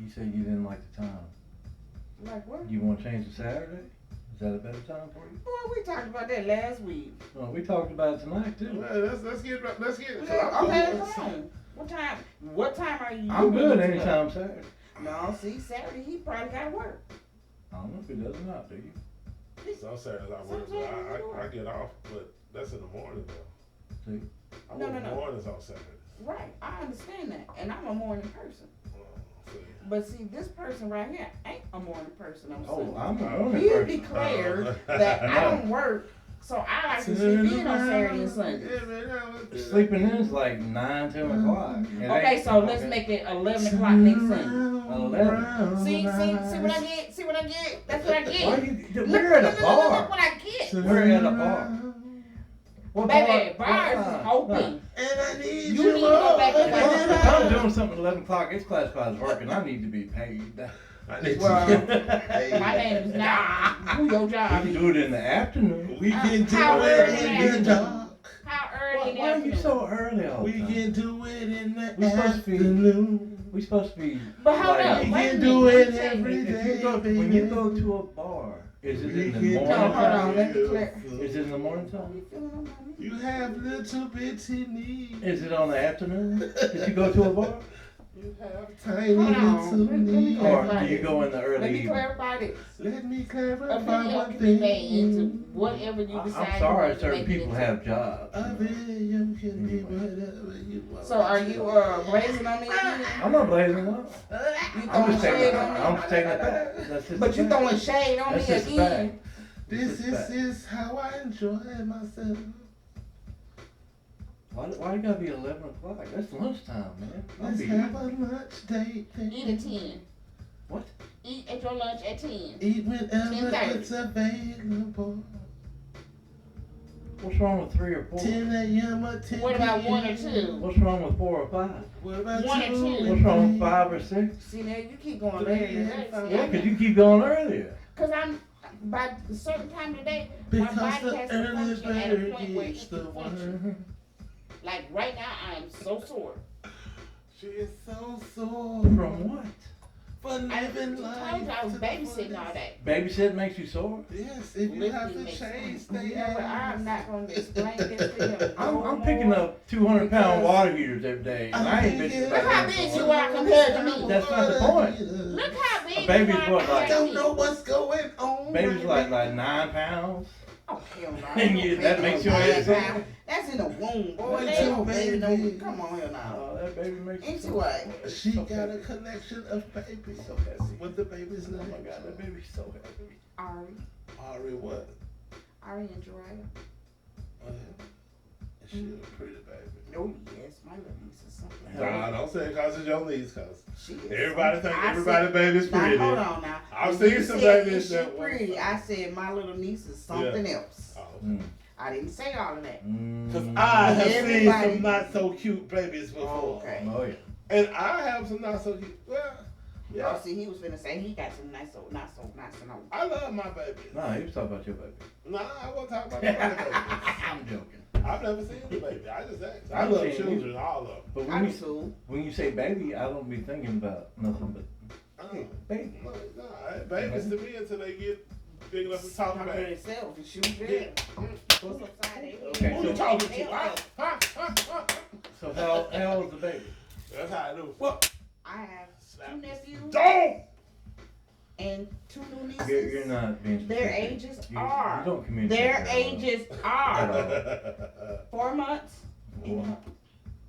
You said you didn't like the time. Like what? You want to change to Saturday? Is that a better time for you? Boy, we talked about that last week. No, we talked about it tonight too. Let's get. Okay, come on. What time? What time are you? I'm good anytime Saturday. No, see, Saturday he probably got to work. I don't know if he does or not, do you? Some Saturdays I work, but I get off, but that's in the morning though. See? I work mornings on Saturdays. Right, I understand that, and I'm a morning person. See. But see, this person right here ain't a morning person on Oh, Sunday. I'm a morning You person. declared that I don't work, so I like to sleep in on Saturday and Sunday. Sleeping in is like 9, 10 o'clock. Okay, so let's make it 11 o'clock next Sunday. 11. See what I get? See what I get? That's what I get. We're at a bar. Look what I get. We're at a bar. What Baby, bars is open. And I need You need to go back and If I'm doing something at 11 o'clock, it's classified as working. I need to be paid. I need Well, to. my name is not do your I job. can do it in the afternoon. We can do How it early in in the the dark. How early in the Why are you afternoon? so early all the We time? can do it in the We supposed to be- afternoon. We supposed to be. But hold like, up, We wait a can minute. do let it me tell you. every If you day, go, baby. when you go to a bar, is it We in the can morning No, hold time? on, let me clear. Is it in the morning How time? you feeling on my knee? You have little bitty knees. Is it on the afternoon? Did you go to a bar? You have tiny Hold on. little Let me knees. clarify. Or do you go in the early Let me evening? clarify this. Let me A clarify video one can be made into thing. whatever you decide. I'm sorry, you want to certain make it people into. have jobs. A video can be whatever you want. So are you blazing on me again? I'm not blazing up. You I'm throwing just taking shade it. on me? I'm just taking it back. That's just But you a fact. throwing shade on That's me just a again. fact. This It's a fact. is how I enjoy myself. Why you gotta be 11 o'clock? That's lunchtime, man. I'll Let's be have a lunch date. Eat at 10. What? Eat at your lunch at 10. Eat whenever 10:30. it's available. What's wrong with 3 or 4? 10 a.m. or 10 What about p.m. 1 or 2? What's wrong with 4 or 5? What about 1 or 2 2? and What's wrong with 3? 5 or 6? See now you keep going Three later and than that. five. See, Yeah, because you keep going earlier. Cause I'm by a certain time of the day, my Because body the has to early function at a bird point where it gets can the function. worm. Like right now, I am so sore. She is so sore From what? for I living told life. you I was to the babysitting all fullest. day. Babysitting makes you sore? Yes, if you Lifting have to makes change, sense. stay You know what? I'm not gonna explain this to you. I'm picking up 200-pound water heaters every day, and I ain't bitching Look how about big that. you are compared to me. That's not the point. Look how big A baby's you are what, I compared to don't me. know what's going on. Baby's like 9 pounds. Oh hell no! And you- that makes your ass sore? That's in the womb, boy. Me They too, don't baby no. baby. Come on here now. Oh, that baby makes you Ain't you sore. what? She got a collection of babies. So heavy. What the baby's Oh name? my God, that baby's so heavy. Ari, Ari what? Ari and Jiraiya. Oh, yeah. She a pretty baby. Oh yes, my little niece is something. Nah, don't say it cause it's your niece, cause She is. everybody think I everybody said- baby's Now pretty. hold on now. I've When seen you some said, babies "Is she that pretty?" was- I said my little niece is something else. Oh. Mm. I didn't say all of that. Cause Mm. I have Everybody- seen some not so cute babies before. Oh, okay. Oh yeah. And I have some not so cute. Well, yeah. Oh, see, he was finna say he got some nice, not so nice and old. I love my baby. No, he was talking about your baby. Nah, I won't talk about nobody baby. I'm joking. I've never seen the baby. I just asked. I I've love seen children, all of them. But I was cool. when you say baby, I don't be thinking about nothing but Oh, baby. no, no, babies to me until they get big enough to talk Talk about to it. himself and shoot there. What's upside their head? Okay, Who you so- talking to? Huh? So how old's the baby? That's how I do. Well, I have two nephews don't. and two new nieces. You're not being Their specific. ages You are. don't communicate. Their that well. ages are 4 months Well,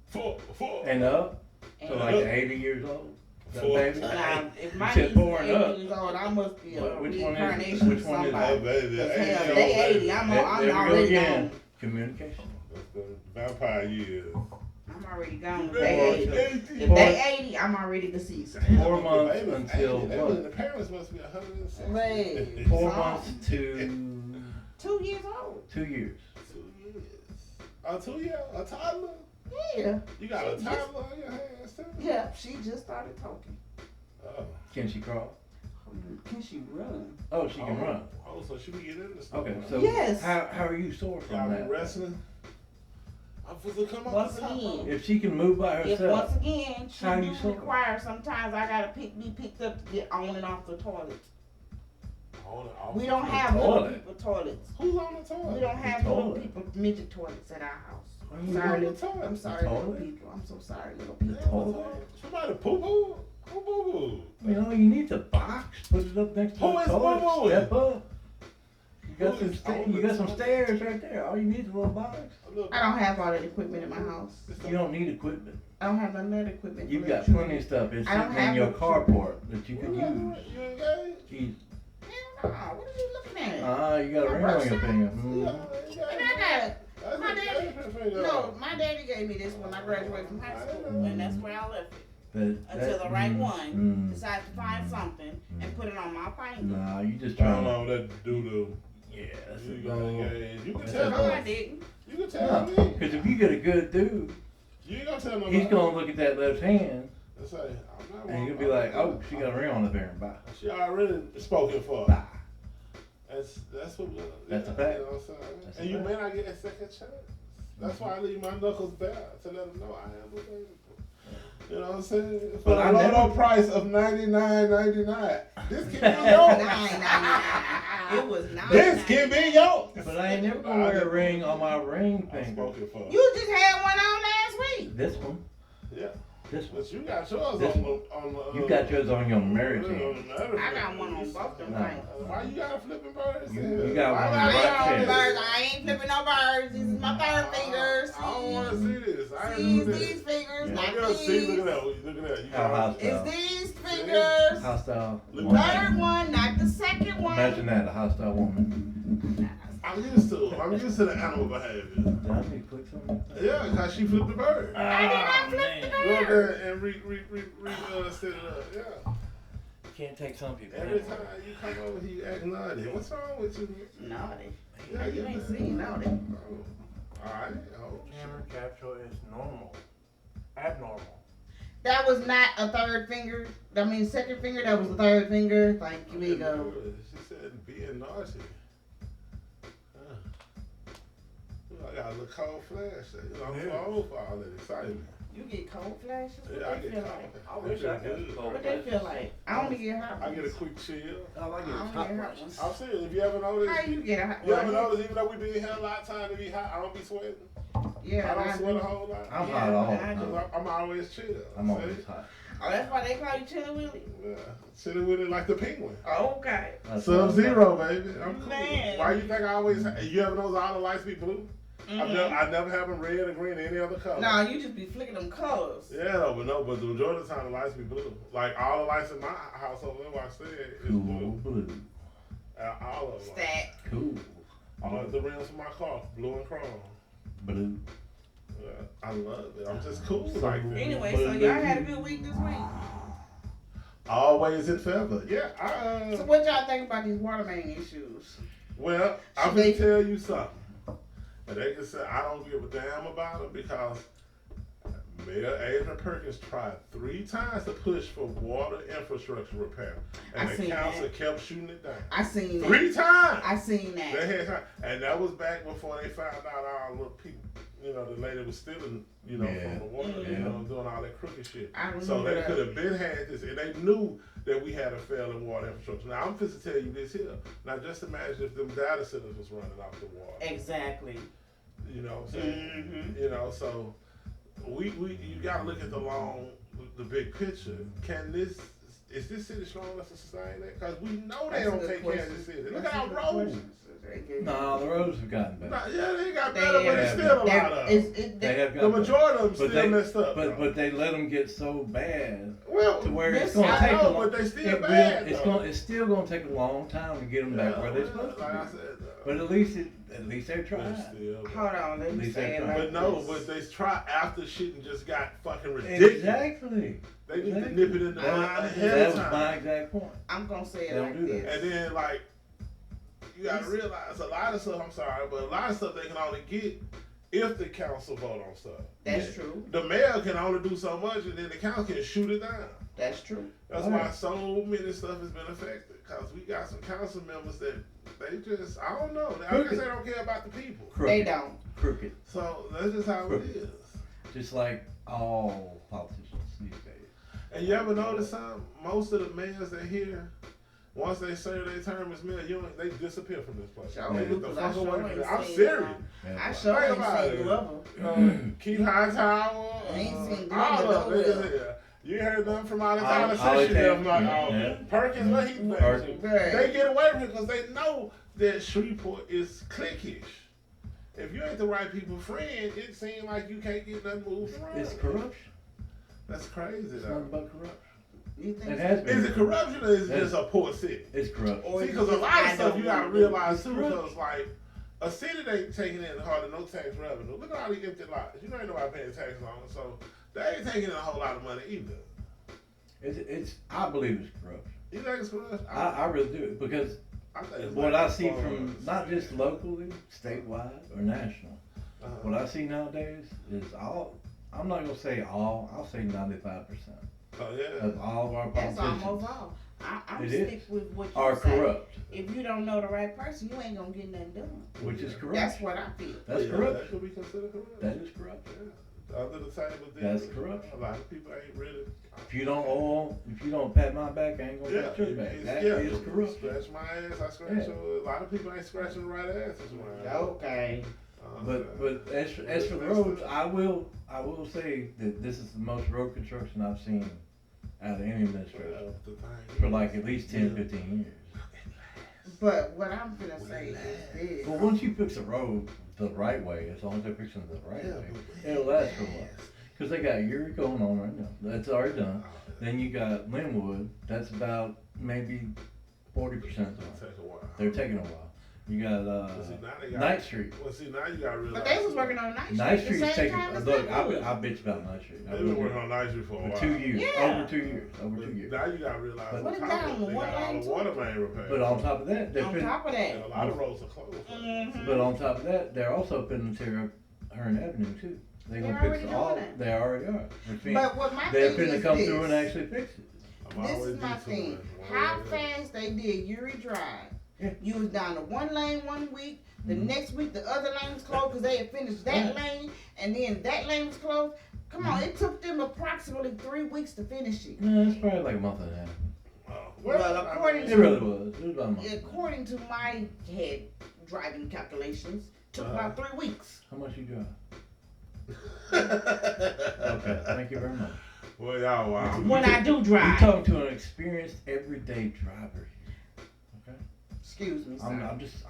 Four. and up. So and like 80 years old. That Four. baby. now, if my You said niece is 4 and 80 up. years old, I must be a What- which one is it? reincarnation Which of one is it? Oh, somebody. baby. Cause that hell, ain't they your 80. baby. I'm There we go already again. gone. Communication. That's the vampire years. I'm already gone. If Baby, they 80, 80. if they 80, I'm already deceased. 4 The months baby's until 80. That what? means the parents must be 160. Right. 4 So- months to 2 years old. 2 years. 2 years. A 2-year? A toddler? Yeah. You got a toddler on your hands too? Yeah. She just started talking. Oh. Can she crawl? Can she run? Oh, she can run. Oh, so she can get in the store. Okay, so Yes. how are you sore Y'all from been that? wrestling? I'm supposed to come Once off the top. again. If she can move by If herself, once again she How do you sort? require sometimes I gotta be picked up to get on and off the toilet. We don't have little toilet. people toilets. Who's on the toilet? We don't have The little toilet. people midget toilets at our house. Who's Sorry, on the little- toilet? I'm sorry, little toilet? people. I'm so sorry, little The people. toilet. Somebody poo poo. Who boo boo? you know, you need the box. Put it up next to Who the is toilet. boo-booing? Step up. You got Who some. is on You the got some toilet? stairs right there. All you need is a little box. I don't have all that equipment in my house. You don't need equipment. I don't have none of that equipment. You for got that. plenty of stuff. It's I don't sitting in have your no- carport that you could use. You engaged? Jeez. Hell no. What are you looking at? You got a ring on your finger. Yeah, And I got my daddy. No, my daddy gave me this when I graduated from high school, and that's where I left it. Until the right one decides to find something and put it on my finger. Nah, you just I trying don't to. know that doo-doo. Yeah, that's You a got go. engaged. You can That's tell a No, go. I me. didn't. You can tell me. Because if you get a good dude, You ain't gonna tell nobody. he's gonna look at that left hand and say, I'm not and he'll be like, "Oh, she got a ring on the finger." Bye. She already spoken for. Bye. That's what. That's a fact. You know what I'm saying? That's And a you fact. may not get a second chance. That's why I leave my knuckles bare to let them know I am available. You know what I'm saying? For But I a low never- price of $99.99. This can be $9.99. yours. It was $9.99. This can be yours. But I ain't never gonna wear a ring on my ring I finger. spoken for. You just had one on last week. This one. Yeah. This one. But you got yours This on one. the. You got yours on your marriage on hand. the other I got finger. one on both them No. things. Why you got a flipping bird? You got Why one I on your got all right this? Birds, I ain't flipping no birds. This is my third finger. I don't want to see this. I See, ain't do these this. fingers, Yeah. not Yeah, see, look these. at that. Look at that. You How got hostile. It's these fingers. Hostile. Look woman. Third one, not the second one. Imagine that, a hostile woman. I'm used to the animal behavior. Did I need to click something? Yeah, because she flipped the bird. I did not flip the Go up bird. there and set it up. Yeah. Can't take some people. Every time you come over, you act naughty. What's wrong with you? Naughty. Yeah, You ain't seen naughty. Oh. All right. Oh, Camera capture is normal. Abnormal. That was not a third finger. I mean, second finger. That was the third finger. Like, here we go. She said being naughty. I got a little cold flash. I'm too old for all that excitement. You get cold flashes? What Yeah, I they get feel cold. like? I wish I got good. cold. What they feel like? I only get hot I ones. get a quick chill. I like I it. don't Hot get hot flashes. ones. I'm serious. If you ever noticed, How you get a hot you ever one? notice, even though we be in here a lot of time to be hot, I don't be sweating. Yeah, I don't I sweat a do. whole lot. I'm Yeah, hot all the I do. time. I'm always chill. I'm see? always hot. Oh, that's why they call you Chili Willy? Yeah, chilling with it like the penguin. Okay. That's Sub what Zero, baby. I'm cool. Man. Why you think I always? You ever notice all the lights be blue? Mhm. I never have them red or green or any other color. Nah, you just be flicking them colors. Yeah, but the majority of the time the lights be blue. Like all the lights in my house over there, where I stay is Cool blue. blue. All of them. Stack. Cool All of the rims in my car, blue and chrome. blue. Yeah, I love it. I'm just cool like that. Anyway, so y'all had a good week this week. Always and forever. Yeah. So what y'all think about these water main issues? Well, I'm Should gonna they- tell you something. And they can say I don't give a damn about it because Mayor Adrian Perkins tried 3 times to push for water infrastructure repair, and I the seen council that. kept shooting it down. I seen that. 3 times. I seen They that. had time, and that was back before they found out all the people. You know, the lady was stealing. You know, Yeah. from the water. You Yeah. know, doing all that crooked shit. I remember So they that. could have been had this, and they knew that we had a failing water infrastructure. Now I'm just to tell you this here. Now just imagine if them data centers was running off the water. Exactly. You know what I'm saying? Mhm. You know, so you gotta look at the big picture. Is this city strong enough to sustain that? Because we know they That's a don't good take care of question. this city. Look That's at a our good roads. question. Very good. No, the roads have gotten better. Nah, yeah, they got They better, but it's have- still a lot of them. They have The gotten better. majority of them But still they, messed up. but they let them get so bad well, to where it's Yes, going to I take a know, long. but they still it will, bad, it's though. going. It's still going to take a long time to get them back where they're well, supposed like I to be. said, But at least they're but trying. still. Hold on, let me These say it ain't like But no, this. but they try after shit and just got fucking ridiculous. Exactly. They need to Exactly. nip it in the bud That ahead That of was time. my exact point. I'm gonna say it They like don't do that. this. And then like you gotta realize a lot of stuff, I'm sorry, but a lot of stuff they can only get if the council vote on stuff. That's true. The mayor can only do so much and then the council can shoot it down. That's true. That's why so many stuff has been affected. Cause we got some council members that they just, I don't know. I guess they don't care about the people. Crooked. They don't. Crooked. So that's just how Crooked. it is. Just like all politicians these days. And you ever notice something? Most of the mayors that here, once they serve their term as mayor, they disappear from this place. Sure, They get the because I fuck sure away. ain't I'm seen serious. I sure Think ain't about seen it. Glover. Keith Hightower. I ain't seen all Glover of them. nowhere. Yeah. You heard nothing from out of town. Ollie Essentially, Taylor, like, yeah. Perkins, what he Perkins. Right. They get away with it because they know that Shreveport is cliquish. If you ain't the right people friend, it seems like you can't get nothing moved around. It's corruption. That's crazy, It's though. nothing but corruption. You think It has been. Is it corruption or is it It's- just a poor city? It's corruption. Or See, is it because a just lot of I stuff don't you gotta want realize It's too, corruption. because like a city they taking in hardly no tax revenue. Look at all these empty lots. You know ain't nobody paying taxes on it, so they ain't taking in a whole lot of money either. It's. I believe it's corruption. You think it's corruption? I really do because I think it's what like I see funds. from not just locally, statewide, or national. What I see nowadays is all. I'm not gonna say all. I'll say 95% Oh yeah. of all of our that's politicians almost all. I'm It stick is. with what you are say. corrupt, If you don't know the right person, you ain't gonna get nothing done. which is That's corruption. what I feel. That's Yeah, corruption. That could be considered corruption. That is corruption. Yeah. Under the table That's deals. corruption. A lot of people ain't really. If you don't pat my back, I ain't gonna pat your back. it's- That yeah, is corruption. Scratch my ass, I scratch Yeah. yours. A lot of people ain't scratching the right asses around. Okay. But as for the roads, I will say that this is the most road construction I've seen out of any administration for like at least 10, 15 years. But what I'm gonna say is this. Well, once you fix a road the right way, as long as they're fixing it the right way, it'll last for a while. Because they got Erie going on right now. That's already done. Then you got Linwood. That's about maybe 40% done. They're taking a while. You got Ninth Street. Well, see, now you gotta realize. But they was working on night Ninth Street Street's the same taking. time as Look, Linwood. I bitch about Ninth Street. They've been working on Night Street for a while. For 2 years. Yeah. Over 2 years. Over 2 years. Now you gotta realize. But- on What is top that of on it, the they one got all lane the too? water main repairs. But on top of that, they're On putting. top of And that. a lot of roads are closed. Mhm. But on top of that, they're also putting to tear up Hearn Avenue too. They're They're gonna already fix doing all. that. They already are. Which means But what my they're thing finna is come this. through and actually fix it. I'm This always is my detouring. thing. One How way or the other. fast they did Uri Drive. Yeah. You was down to one lane one week. The Mhm. next week the other lane was closed because they had finished that lane, and then that lane was closed. Come on, it took them approximately 3 weeks to finish it. No, it's probably like a month and a half. Well, according It really was. It was about a month. According to my head driving calculations, took about 3 weeks. How much you drive? Okay, thank you very much. Well, y'all, wow. When I do You're drive. talking to an experienced everyday driver here. Okay? Excuse me, sir.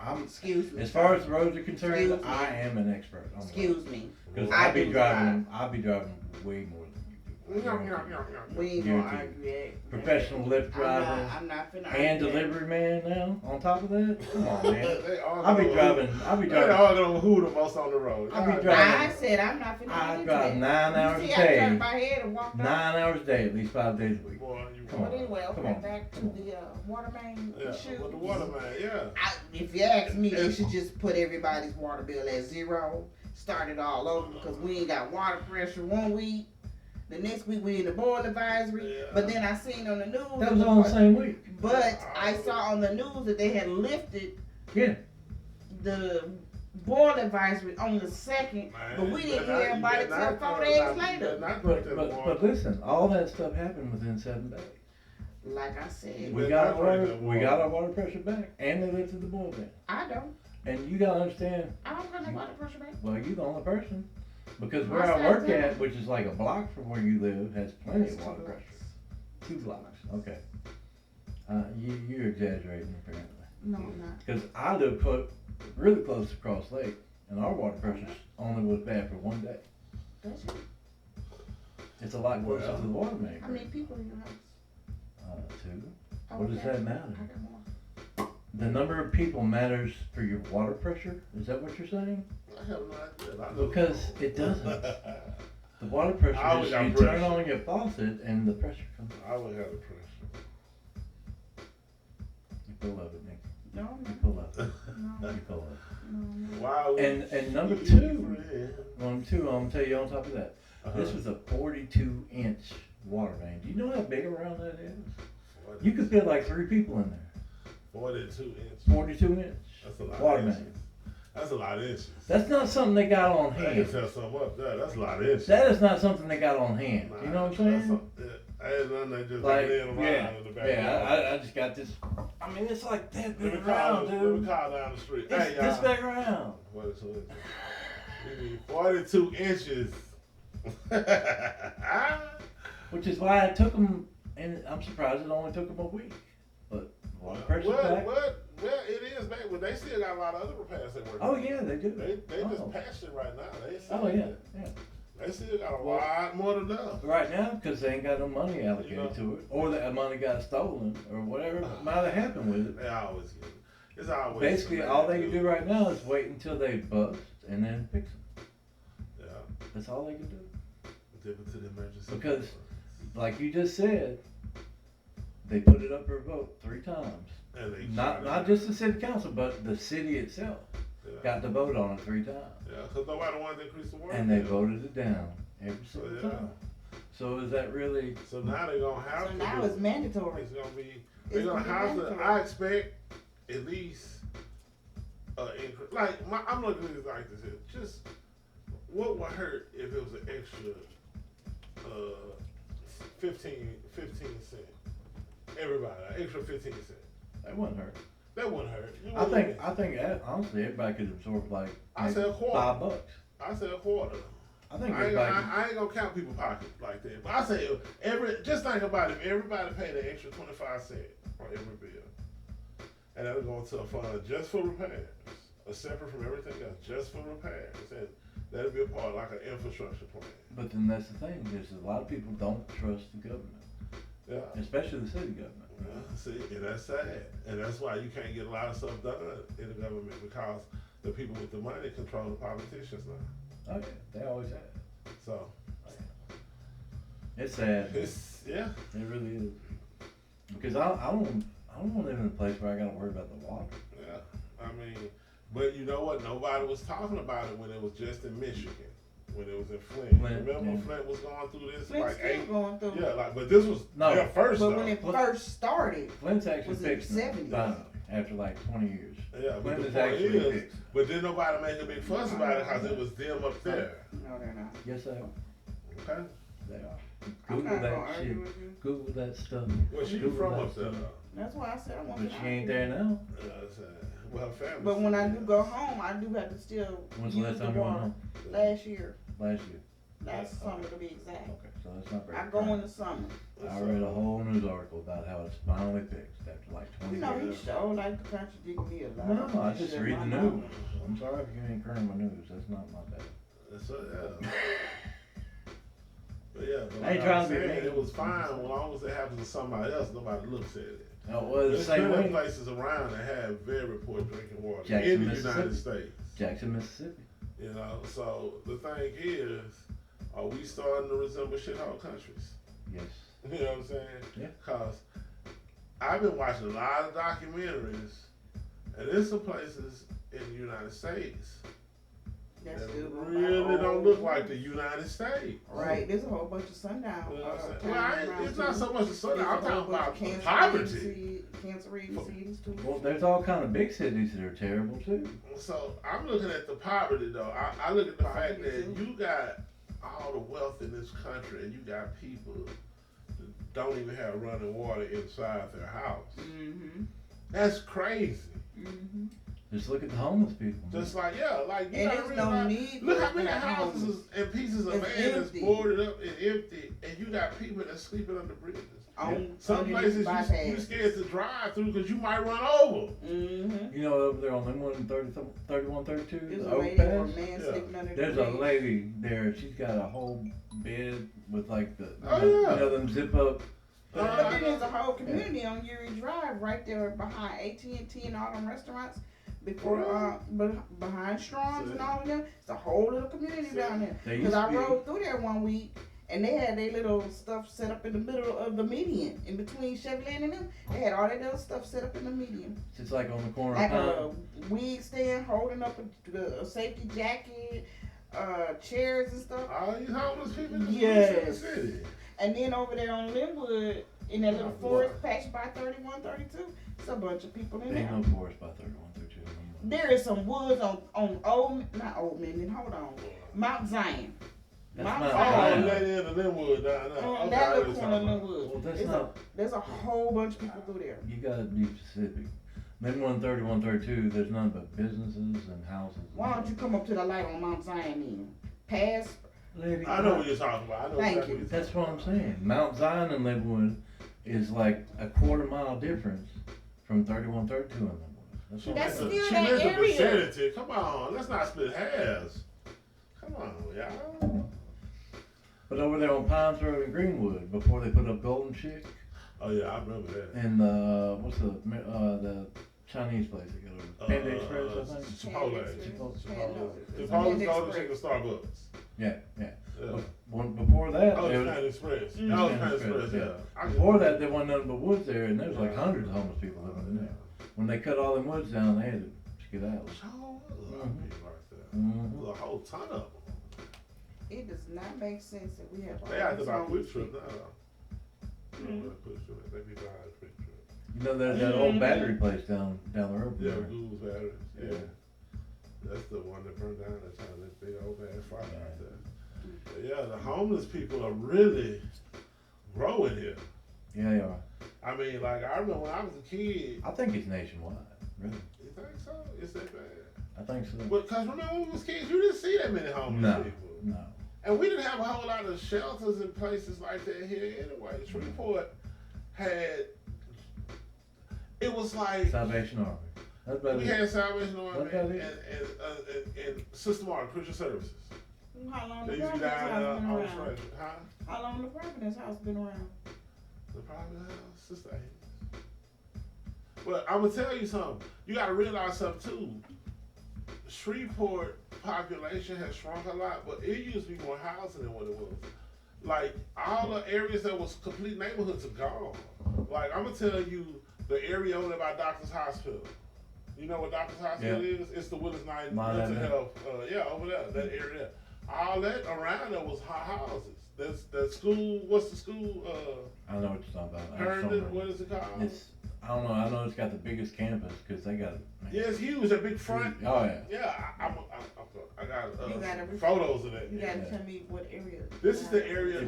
I'm Excuse me. as far as the roads are concerned, Excuse me. I am an expert on Excuse me. Because I I'll be do driving way more than you do. We ain't gonna Guaranteed. argue that. Professional Lyft driver I'm not finna and argue that. delivery man now. On top of that, come on, man. They all I'll be know- driving. They all know who the most on the road. I'll be Y'all- driving. I said I'm not finna I argue drive that. 9 hours a You see, I day. turned my head and walked 9 out. hours a day, at least 5 days a week. Boy, you Come But on. anyway, Come okay, on. back to the water main Yeah, issue. with the water man, yeah. If you ask me, they should just put everybody's water bill at 0, start it all over because we ain't got water pressure one week. The next week we in the boil advisory. Yeah. But then I seen on the news. That was all the same week. But I saw on the news that they had lifted Yeah. the boil advisory on the 2nd, but we didn't hear about it till 4 days later. But listen, all that stuff happened within 7 days. Like I said, We got our water pressure back, and they lifted the boil ban. I don't. And you gotta understand, I don't got no water pressure back. well, you the only person, because where My I work son's at, which is like a block from where you live, has plenty It's of 2 water blocks. pressure. 2 blocks, okay. You're exaggerating apparently. No, I'm not. Because I live really close to Cross Lake, and our water pressure only was bad for 1 day. That's it. It's a lot closer to the water main. How many people in your house? 2. Oh, What does okay. that matter? I got more. The number of people matters for your water pressure? Is that what you're saying? I have no idea. Because it doesn't. The water pressure I is would have you turn pressure. on your faucet and the pressure comes I would have the pressure. You pull of it, Nick. No, You no, pull of it. no, You pull of it. no. Why would And number you 2, friend? I'm gonna tell you on top of that. This was a 42-inch water main. Do you know how big around that is? You could fit like 3 people in there. 42 inches. 42 inch. That's a lot water of inches. main. That's a lot of inches. That's not something they got on I can hand. tell something up there. That's a lot of inches. That is not something they got on hand. You know what I'm saying? I had nothing they just Like, laying around in the back. I just got this. I mean, it's like that big around, Let dude. me call down the street. It's Hey, this y'all. big around. 42 inches. We need 42 inches. Which is why it took them, and I'm surprised it only took them a week. But water pressure's back. Well, it is back. Well, they still got a lot of other repairs they work Oh on. yeah, they do. They just patched it right now. They Oh yeah, yeah. They still got a lot more to do. Right now, because they ain't got no money allocated to it, or that money got stolen, or whatever might have happened with it. They always get it. It's always Basically, all they can do right now is wait until they bust and then fix them. Yeah. That's all they can do. Dip it to the emergency. Because, like you just said, they put it up for a vote 3 times. And they Not just the city council, but the city itself got to vote on it 3 times. Yeah, because nobody wanted to increase the water. And they voted it down every single yeah. time. So is that really? So now they're gonna have So to. now it's mandatory. It's gonna be. It's They're gonna gonna be have to. mandatory. I expect at least increase. Like I'm looking at it like this here. Just what would hurt if it was an extra 15 cent. Everybody, an extra 15 cent. That wouldn't hurt. That wouldn't hurt. I think honestly everybody could absorb like I said a quarter. $5. I said a quarter. I think I everybody. ain't gonna count people's pockets like that. But I say just think about it. If everybody paid an extra 25 cents on every bill, and that'll go into a fund just for repairs, separate from everything else, just for repairs, and that'll be a part of like an infrastructure plan. But then that's the thing, is a lot of people don't trust the government, Yeah. especially the city government. See, and that's sad, and that's why you can't get a lot of stuff done in the government because the people with the money control the politicians now. Oh yeah, they always have. So It's sad. yeah. It really is. Because I don't want to live in a place where I gotta worry about the water. Yeah, I mean, but you know what? Nobody was talking about it when it was just in Michigan, when it was in Flint. Remember Flint was going through this Flint's still going through. Yeah, but this was their first. But when it first started, Flint's actually was in fixed the 70s. finally, after like 20 years. Yeah, but Flint the is point actually is, fixed. but then nobody made a big fuss about it because it was them up there. no, they're not. Yes, they are. Okay. They are. I'm Google not that gonna shit. argue with you. Google that stuff. Well, she Google from that up there, stuff. though. That's why I said I want But to. she ain't there now. Well, her family. But when I do go home, I do have to still When's the use last the time you went water. home? Last year, Last year. last summer to be exact. Okay, so that's not very. I go in the summer. I read a whole news article about how it's finally fixed after like 20 You know, years. he sure like to contradict me a lot. No, I just Shut read my the mouth. news. I'm sorry if you ain't current my news. That's not my bad. So, yeah. But yeah, but I ain't like trying was to be saying, mean. it was fine as long as it happens to somebody else. Nobody looks at it. Oh, well, the There's same plenty of way. places around that have very poor drinking water Jackson, in the Mississippi. United States. Jackson, Mississippi. You know, so the thing is, are we starting to resemble shithole countries? Yes. You know what I'm saying? Yeah. Cause I've been watching a lot of documentaries, and there's some places in the United States That's that still really don't look like the United States. Right, there's a whole bunch of sundown. You know what I'm saying? towns Well, around it's not too. so much the sun. There's a I'm whole talking bunch about of the cancer-ridden poverty. Cancer-ridden cities too. Well, there's all kind of big cities that are terrible too. So I'm looking at the poverty though. I look at the fact Poverty, that too. you got all the wealth in this country, and you got people that don't even have running water inside their house. Mm-hmm. That's crazy. Mm-hmm. Just look at the homeless people. Just like like you And gotta there's no realize, need look for how many that houses homeless. and pieces of It's land that's empty. boarded up and empty, and you got people that's sleeping under bridges. On Some underneath places you scared to drive through because you might run over. Mm-hmm. You know, over there on M1 31, 32, There's the a lady or a overpass. man Yeah. sleeping under There's the a bridge. lady there. She's got a whole bed with like the, Oh, you yeah. know, them zip up. But then there's a whole community on Uri Drive right there behind AT&T and all them restaurants. Before behind Strong's and all of them, it's a whole little community down there. They Cause used to I be- rode through there one week, and they had their little stuff set up in the middle of the median, in between Chevrolet and them. They had all their little stuff set up in the median, It's like on the corner like of a wig stand holding up a safety jacket, chairs and stuff. All these homeless people in Yes. the city. And then over there on Linwood, in that little forest patch by 31, 32, it's a bunch of people in there. Ain't no forest by 31, 32. There is some woods on not Old Minden, hold on, Mount Zion. That's that is the Linwood down there. That little corner of Linwood. Well, there's a whole bunch of people through there. You gotta be specific. Linwood 31, 32, there's none but businesses and houses. Why don't you come up to the light on Mount Zion then? Pass. Lady, I know what you're talking about. I know Thank exactly you. That's what I'm saying. Mount Zion and Linwood is like a quarter-mile difference from 31, 32 and Linwood. That's what That's I'm still saying. that the area. vicinity. Come on, let's not split hairs. Come on, y'all. But over there on Pines Road in Greenwood, before they put up Golden Chick, Oh yeah, I remember that. and what's the Chinese place they got over? Panda Express, I think. Chipotle's Golden Chicken Starbucks. Yeah. Yeah. One before that, Oh, it it's was, Panda Express. Mm. That was Panda Panda Express, Express, yeah. before that there wasn't nothing but woods there, and there was like hundreds of homeless people living in there. When they cut all them woods down, they had to skedaddle. Oh, a lot of people right there. There's a whole ton of them. It does not make sense that we have all They have to these buy homeless Quick Trip people. now. You know what Quick Trip? They be buying Quick Trip. You know, there's that old battery place down the road from Yeah, there. Google's batteries. Yeah. That's the one that burned down that time. That big old bad fire out there. But yeah, the homeless people are really growing here. Yeah, they are. I mean, like, I remember when I was a kid. I think it's nationwide, really. You think so? It's that bad? I think so. But, because remember when we was kids, you didn't see that many homeless people. No. And we didn't have a whole lot of shelters and places like that here anyway. Shreveport had, it was like, Salvation Army. That's about we it. had Salvation Army That's about and Sister Martin Christian Services. How long They the used to be Providence down House been on around? Treasure. Huh? How long the Providence House been around? The Providence House, Sister Amos. But I'm gonna tell you something. You gotta realize something too. Shreveport population has shrunk a lot, but it used to be more housing than what it was. Like all the areas that was complete neighborhoods are gone. Like I'm gonna tell you, the area over there by Doctor's Hospital. You know what Doctor's Hospital is? It's the Willis Knight Mental Health. Yeah, over there, that area. All that around there was houses. That's that school. What's the school? I know what you're talking about. Herndon. What is it called? I don't know. I know it's got the biggest campus because they got. Yeah, it's huge. That big front. Oh yeah. Yeah, I got You photos of that. You gotta tell me what area. This is the area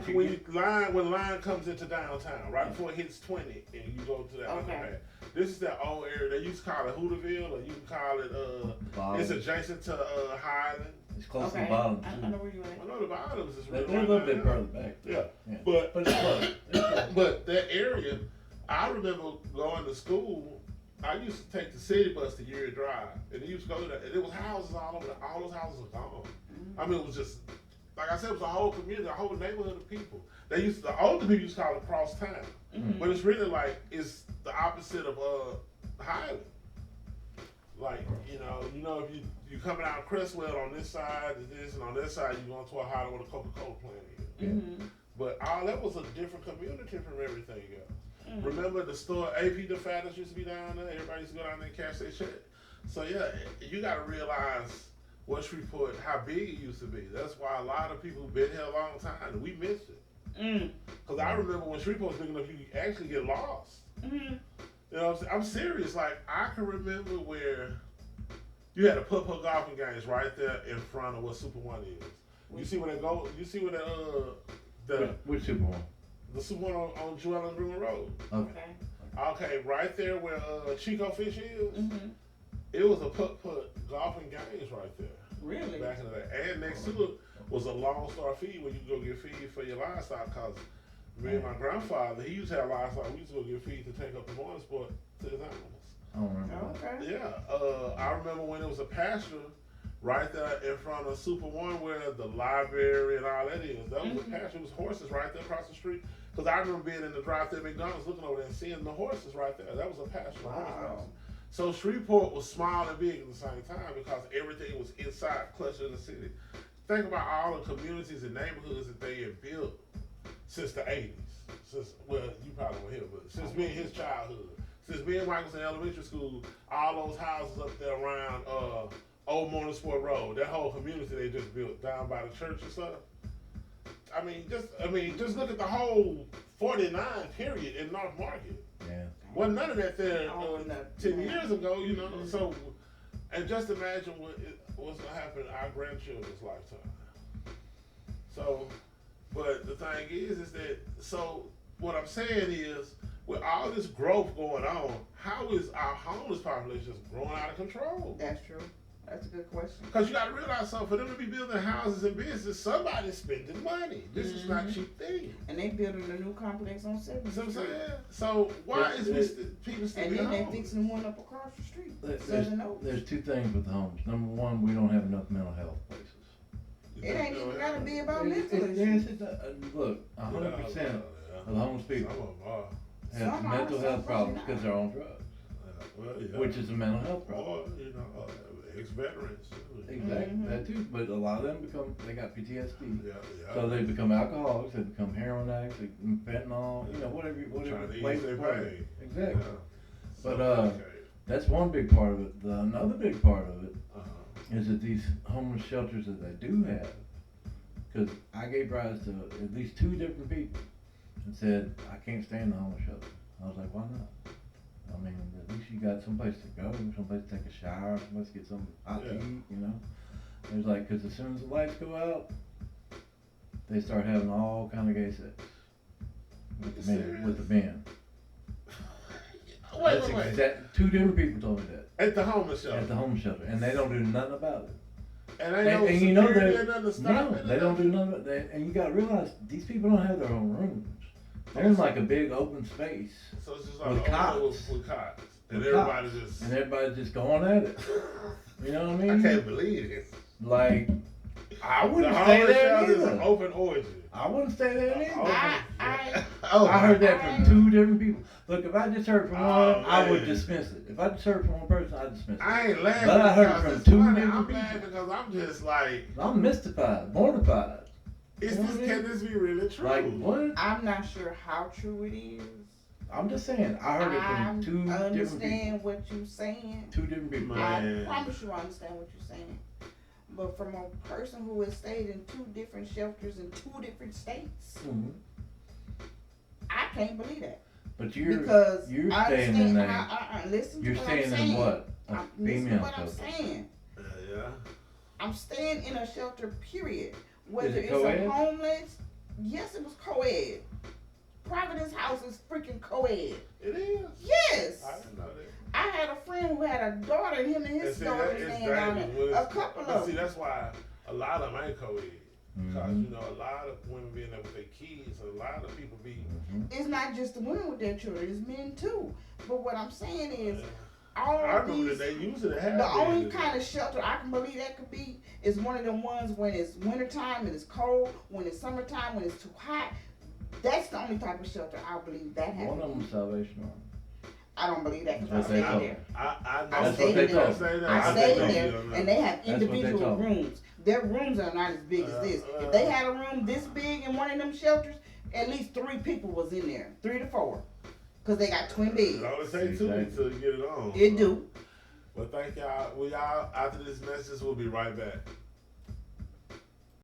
when line comes into downtown, right before it hits 20, and you go to that underpass. This is that old area. They used to call it Hooterville, or you can call it. It's adjacent to Highland. It's close to the bottom too. I know where you at. I know the bottoms is They're really a little bit further back. Yeah, but it's close. But that area, I remember going to school. I used to take the city bus to Erie Drive, and it used to go to that. And there was houses all over there. All those houses are gone. I mean, it was just, like I said, it was a whole community, a whole neighborhood of people. The older people used to call it cross town, but it's really like it's the opposite of Highland. Like you know, if you coming out of Crestwell on this side, and on this side you're going to a Highland where the Coca-Cola plant is. But all that was a different community from everything else. Remember the store AP the Fattest used to be down there? Everybody used to go down there and cash their check. So yeah, you got to realize what Shreveport, how big it used to be. That's why a lot of people who've been here a long time, we missed it. Because I remember when Shreveport was big enough, you could actually get lost. You know what I'm saying? I'm serious. Like, I can remember where you had a putt-putt golfing games right there in front of what Super One is. You see where they go? You see where Which Super One? The Super One on Jewel and Green Road. Okay, right there where Chico Fish is. It was a putt-putt golfing games right there. Really? Back in the day. And next to it was a Lone Star feed where you could go get feed for your livestock. Cause me and my grandfather, he used to have livestock. We used to go get feed to take up the morning sport to his animals. I don't remember. Okay. Yeah. I remember when it was a pasture right there in front of Super One where the library and all that is. That was a pasture. It was horses right there across the street. Because I remember being in the drive-thru at McDonald's looking over there and seeing the horses right there. That was a pasture. Wow. So Shreveport was small and big at the same time because everything was inside, cluttered in the city. Think about all the communities and neighborhoods that they had built since the 80s. Well, you probably weren't here, but since me and his childhood. Since me and Mike was in elementary school, all those houses up there around Old Motorsport Road, that whole community they just built down by the church and stuff. just look at the whole 49 period in North Market. Yeah. Wasn't none of that there 10 years ago, you know. So, and just imagine what's gonna happen in our grandchildren's lifetime. So, but the thing is that so what I'm saying is, with all this growth going on, how is our homeless population just growing out of control? That's true. That's a good question. Because you got to realize something. For them to be building houses and business, somebody's spending money. This is not a cheap thing. And they building a new complex on 7th Street. You know what I'm saying? So why is people still and then homeless? they fixing one up across the street. There's two things with homes. Number one, we don't have enough mental health places. It ain't even got to be about mental Yes, issues. it does. Look, 100% of the homeless people have Some mental are, health some problems not. because they're on drugs, which is a mental health problem. Or, ex-veterans. Exactly, that too. But a lot of them they got PTSD. Yeah. So they become alcoholics, they become heroin addicts, they fentanyl, whatever Trying to way ease their pain. Exactly. Yeah. But that's one big part of it. Another big part of it is that these homeless shelters that they do have, because I gave rise to at least 2 different people and said, I can't stay in the homeless shelter. I was like, why not? I mean, at least you got someplace to go, someplace to take a shower, someplace to get something hot to eat, you know? It was like, because as soon as the lights go out, they start having all kind of gay sex with the men. Wait. 2 different people told me that. At the homeless shelter. At the homeless shelter, and they don't do nothing about it. And they don't you know they don't do nothing about that. And you got to realize these people don't have their own rooms. They're in like a big open space. So it's just like with cots. With cots. And With everybody cots. just. And everybody's just going at it. You know what I mean? I can't believe it. Like, I wouldn't The stay homeless there shelter is an either. open origin. I wouldn't stay there either. I heard that from 2 different people. Look, if I just heard from one, I would man. dismiss it. If I just heard from one person, I'd dismiss it. I ain't laughing. But I heard because from it's 2 funny. different I'm people. laughing because I'm just like, I'm mystified, mortified. can this be really true? Like, what? I'm not sure how true it is. I'm just saying, I heard it from 2 different people. I understand what you're saying. 2 different people. Man. I promise you I understand what you're saying. But from a person who has stayed in 2 different shelters in 2 different states, I can't believe that. But you're I staying in understand. Listen to you're what staying I'm saying. in what? A Listen to female what I'm shelter. saying. Yeah. I'm staying in a shelter, period. Whether Is it it's co-ed? a homeless, yes, it was co-ed. Providence House is freaking co-ed. It is? Yes. I didn't know that. I had a friend who had a daughter, and him and his daughter was staying down there. A couple of See, them. that's why a lot of them ain't co-ed. Because, Mhm. you know, a lot of women being there with their kids, a lot of people be... It's not just the women with their children, it's men too. But what I'm saying is, all I of remember these, that they usually have the only beds. kind of shelter I can believe that could be is one of them ones when it's wintertime and it's cold, when it's summertime, when it's too hot. That's the only type of shelter I believe that One of happens. them was Salvation Army. I don't believe that because I That's what they stayed told there. me. I That's stayed what they there. told me. I stayed there, and they have That's what they individual told me. rooms. Their rooms are not as big as this. If they had a room this big in one of them shelters, at least 3 people was in there, 3 to 4, because they got twin beds. It only take 2 to get it on. It do. Well, thank y'all. After this message, we'll be right back.